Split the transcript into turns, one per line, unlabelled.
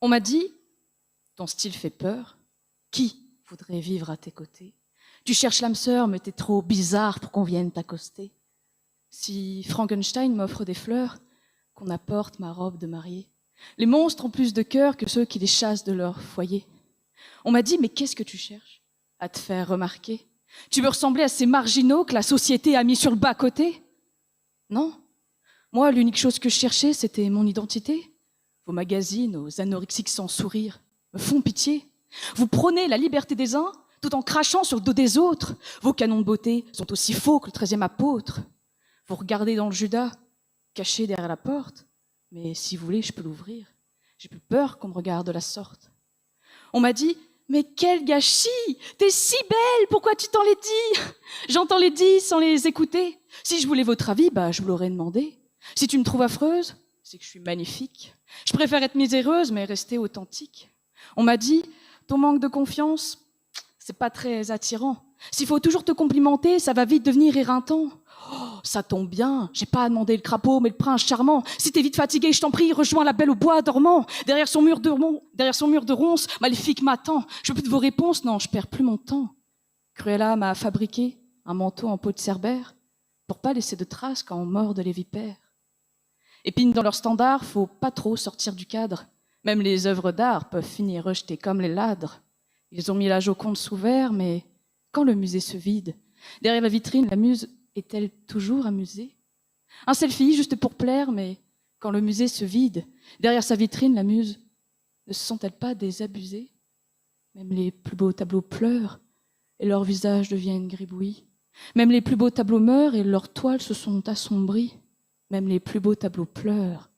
On m'a dit, ton style fait peur. Qui voudrait vivre à tes côtés? Tu cherches l'âme sœur, mais t'es trop bizarre pour qu'on vienne t'accoster. Si Frankenstein m'offre des fleurs, qu'on apporte ma robe de mariée. Les monstres ont plus de cœur que ceux qui les chassent de leur foyer. On m'a dit, mais qu'est-ce que tu cherches? À te faire remarquer. Tu veux ressembler à ces marginaux que la société a mis sur le bas-côté? Non. Moi, l'unique chose que je cherchais, c'était mon identité. Vos magazines, aux anorexiques sans sourire, me font pitié. Vous prônez la liberté des uns, tout en crachant sur le dos des autres. Vos canons de beauté sont aussi faux que le 13e apôtre. Vous regardez dans le Judas, caché derrière la porte. Mais si vous voulez, je peux l'ouvrir. J'ai plus peur qu'on me regarde de la sorte. On m'a dit, mais quel gâchis! T'es si belle, pourquoi tu t'en les dis? J'entends les dire sans les écouter. Si je voulais votre avis, je vous l'aurais demandé. Si tu me trouves affreuse, c'est que je suis magnifique. Je préfère être miséreuse, mais rester authentique. On m'a dit, ton manque de confiance, c'est pas très attirant. S'il faut toujours te complimenter, ça va vite devenir éreintant. Oh, ça tombe bien, j'ai pas à demander le crapaud, mais le prince charmant. Si t'es vite fatigué, je t'en prie, rejoins la belle au bois dormant. Derrière son mur de ronces, Maléfique m'attend. Je veux plus de vos réponses, non, je perds plus mon temps. Cruella m'a fabriqué un manteau en peau de cerbère pour pas laisser de traces quand on morde les vipères. Épines dans leur standard, faut pas trop sortir du cadre. Même les œuvres d'art peuvent finir rejetées comme les ladres. Ils ont mis la Joconde sous verre, mais quand le musée se vide, derrière la vitrine, la muse est-elle toujours amusée? Un selfie juste pour plaire, mais quand le musée se vide, derrière sa vitrine, la muse ne se sent-elle pas désabusée? Même les plus beaux tableaux pleurent et leurs visages deviennent gribouillis. Même les plus beaux tableaux meurent et leurs toiles se sont assombries. Même les plus beaux tableaux pleurent